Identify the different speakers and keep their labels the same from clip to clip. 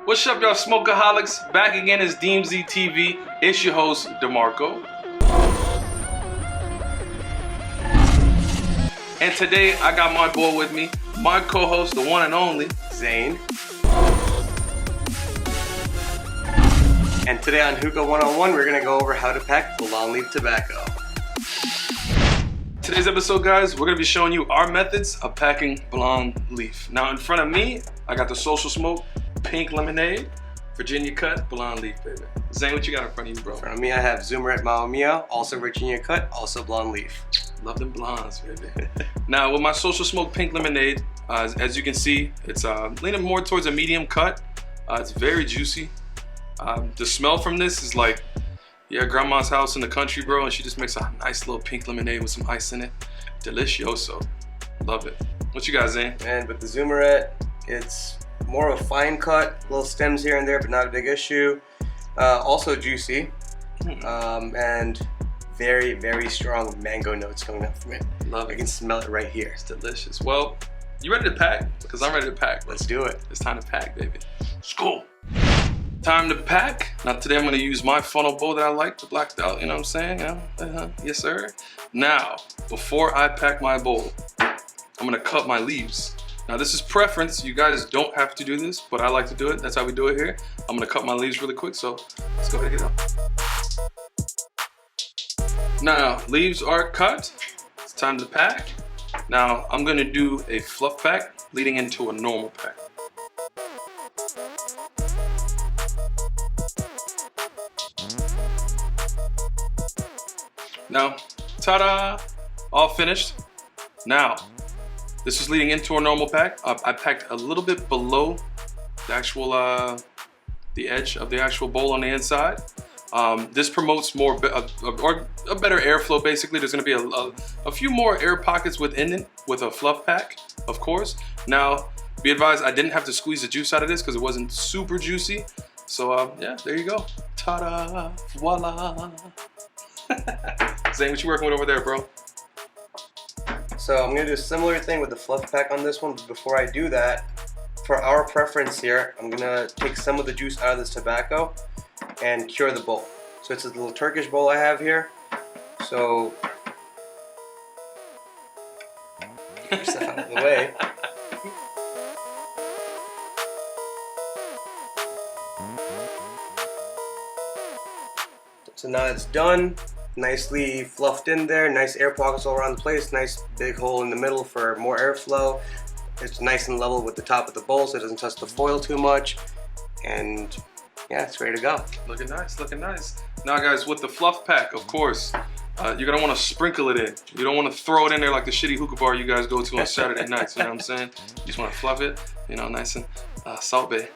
Speaker 1: What's up, y'all smokeaholics? Back again as DMZ TV. It's your host, DeMarco. And today, I got my boy with me, my co-host, the one and only,
Speaker 2: Zane. And today on Hookah 101, we're going to go over how to pack blonde leaf tobacco.
Speaker 1: Today's episode, guys, we're going to be showing you our methods of packing blonde leaf. Now, in front of me, I got the Social Smoke Pink Lemonade, Virginia Cut, blonde leaf, baby. Zane, what you got in front of you, bro?
Speaker 2: In front of me, I have Zoomerette Mamma Mia, also Virginia Cut, also blonde leaf.
Speaker 1: Love them blondes, baby. Now, with my Social Smoke Pink Lemonade, as you can see, it's leaning more towards a medium cut. It's very juicy. The smell from this is like, yeah, grandma's house in the country, bro, and she just makes a nice little pink lemonade with some ice in it. Delicioso. Love it. What you got, Zane?
Speaker 2: And with the Zoomerette, it's more of a fine cut, little stems here and there, but not a big issue. Also juicy, and very, very strong mango notes coming up from it.
Speaker 1: Love it.
Speaker 2: I can smell it right here.
Speaker 1: It's delicious. Well, you ready to pack? Because I'm ready to pack, bro.
Speaker 2: Let's do it.
Speaker 1: It's time to pack, baby. Let's go. Time to pack. Now today I'm going to use my funnel bowl that I like, the blacked out, you know what I'm saying? Yes, sir. Now, before I pack my bowl, I'm going to cut my leaves. Now this is preference. You guys don't have to do this, but I like to do it. That's how we do it here. I'm going to cut my leaves really quick, so let's go ahead and get up. Now, leaves are cut. It's time to pack. Now, I'm going to do a fluff pack leading into a normal pack. Now, ta-da! All finished. Now, this is leading into a normal pack. I packed a little bit below the actual, the edge of the actual bowl on the inside. This promotes more, or a better airflow, basically. There's gonna be a few more air pockets within it with a fluff pack, of course. Now, be advised, I didn't have to squeeze the juice out of this because it wasn't super juicy. So, yeah, there you go. Ta-da, voila. Zane, what you working with over there, bro?
Speaker 2: So I'm gonna do a similar thing with the fluff pack on this one, but before I do that, for our preference here, I'm gonna take some of the juice out of this tobacco and cure the bowl. So it's a little Turkish bowl I have here. So get yourself out of the way. So now it's done. Nicely fluffed in there, nice air pockets all around the place, nice big hole in the middle for more airflow. It's nice and level with the top of the bowl so it doesn't touch the foil too much. And yeah, it's ready to go. Looking nice, looking nice. Now guys, with the fluff pack, of course, you're gonna wanna sprinkle it in. You don't wanna throw it in there like the shitty hookah bar you guys go to on Saturday nights, you know what I'm saying? You just wanna fluff it, you know, nice and Salt Bae,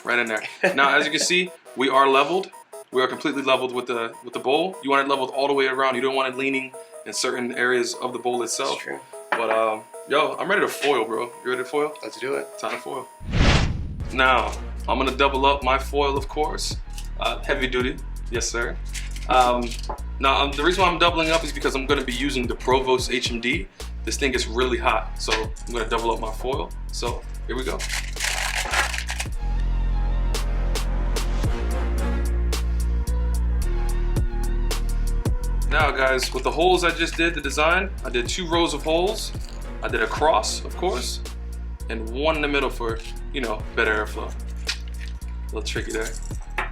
Speaker 2: right in there. Now, as you can see, we are leveled. We are completely leveled with the bowl. You want it leveled all the way around. You don't want it leaning in certain areas of the bowl itself. That's true.
Speaker 1: But yo, I'm ready to foil, bro. You ready to foil?
Speaker 2: Let's do it.
Speaker 1: Time to foil. Now, I'm gonna double up my foil, of course. Heavy duty, yes sir. Now, the reason why I'm doubling up is because I'm gonna be using the Provost HMD. This thing gets really hot, so I'm gonna double up my foil. So, here we go. Now guys, with the holes I just did, the design, I did 2 rows of holes. I did a cross, of course, and one in the middle for, you know, better airflow. A little tricky there.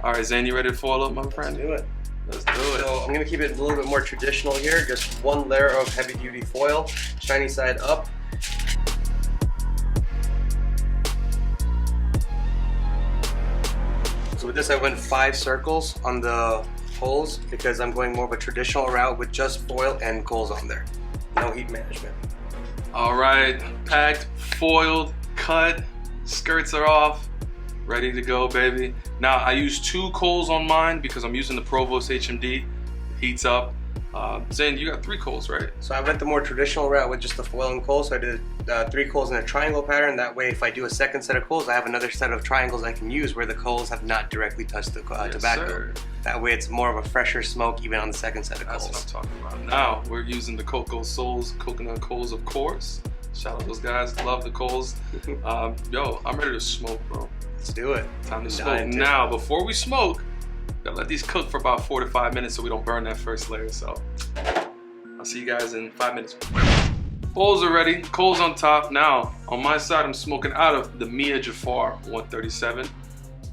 Speaker 1: All right, Zane, you ready to foil up, my friend?
Speaker 2: Let's do it.
Speaker 1: Let's do it.
Speaker 2: So I'm gonna keep it a little bit more traditional here. Just one layer of heavy duty foil, shiny side up. So with this, I went 5 circles on the holes because I'm going more of a traditional route with just foil and coals on there. No heat management.
Speaker 1: All right, packed, foiled, cut, skirts are off, ready to go, baby. Now, I use 2 coals on mine because I'm using the Provost HMD. Heats up. Zane, you got 3 coals, right?
Speaker 2: So I went the more traditional route with just the foil and coals. So I did 3 coals in a triangle pattern. That way, if I do a second set of coals, I have another set of triangles I can use where the coals have not directly touched the tobacco.
Speaker 1: Sir.
Speaker 2: That way, it's more of a fresher smoke even on the second set of coals.
Speaker 1: That's what I'm talking about. Now, we're using the coconut coals, of course. Shout out those guys, love the coals. Yo, I'm ready to smoke, bro.
Speaker 2: Let's do it.
Speaker 1: Time to smoke. Now, before we smoke, gotta let these cook for about 4 to 5 minutes so we don't burn that first layer. So I'll see you guys in 5 minutes. Bowls are ready, coals on top. Now, on my side, I'm smoking out of the Mia Jafar 137.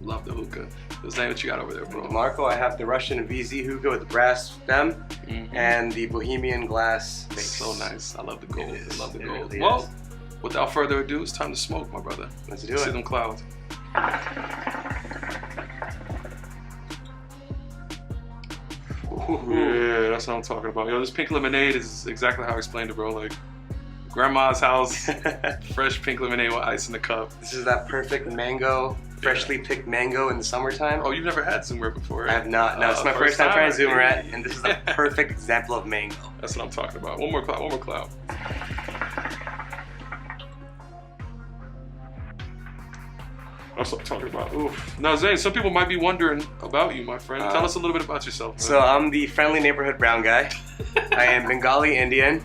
Speaker 1: Love the hookah. What's the name what you got over there, bro?
Speaker 2: Marco, I have the Russian VZ hookah with the brass stem and the Bohemian glass base.
Speaker 1: So nice. I love the gold. I love the gold.
Speaker 2: Really
Speaker 1: well, without further ado, it's time to smoke, my brother.
Speaker 2: Let's do it.
Speaker 1: See them clouds. Yeah, that's what I'm talking about. Yo, this pink lemonade is exactly how I explained it, bro. Like, grandma's house, fresh pink lemonade with ice in the cup.
Speaker 2: This is that perfect mango, freshly picked mango in the summertime.
Speaker 1: Oh, you've never had Zoomer before, right?
Speaker 2: I have not. No, it's my first time trying Zoomer, and this is the perfect example of mango.
Speaker 1: That's what I'm talking about. One more cloud, one more cloud. That's what I'm talking about. Oof. Now, Zane, some people might be wondering about you, my friend. Tell us a little bit about yourself. Man.
Speaker 2: So I'm the friendly neighborhood brown guy. I am Bengali Indian.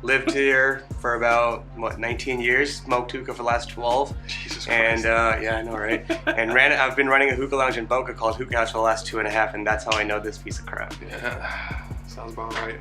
Speaker 2: Lived here for about, what, 19 years. Smoked hookah for the last 12.
Speaker 1: Jesus Christ.
Speaker 2: And yeah, I know, right? And I've been running a hookah lounge in Boca called Hookah House for the last 2.5, and that's how I know this piece of crap.
Speaker 1: Yeah, sounds about right.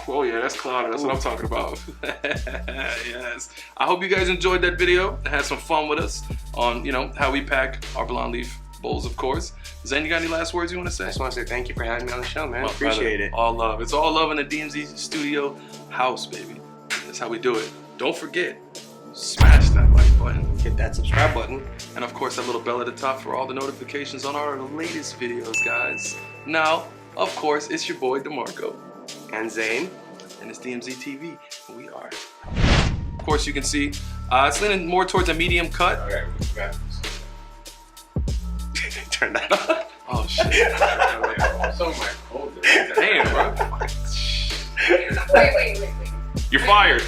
Speaker 1: Oh yeah, that's clouded. That's what I'm talking about. Yes. I hope you guys enjoyed that video and had some fun with us on, you know, how we pack our blonde leaf bowls, of course. Zane, you got any last words you want to say?
Speaker 2: I just want to say thank you for having me on the show, man. Appreciate it.
Speaker 1: All love. It's all love in the DMZ studio house, baby. That's how we do it. Don't forget, smash that like button.
Speaker 2: Hit that subscribe button.
Speaker 1: And of course, that little bell at the top for all the notifications on our latest videos, guys. Now, of course, it's your boy, DeMarco.
Speaker 2: And Zane.
Speaker 1: And it's DMZ TV. And we are. Of course, you can see it's leaning more towards a medium cut.
Speaker 2: Okay, turn that on.
Speaker 1: Oh, shit.
Speaker 3: So my cold.
Speaker 1: Damn, bro.
Speaker 3: Wait.
Speaker 1: You're fired.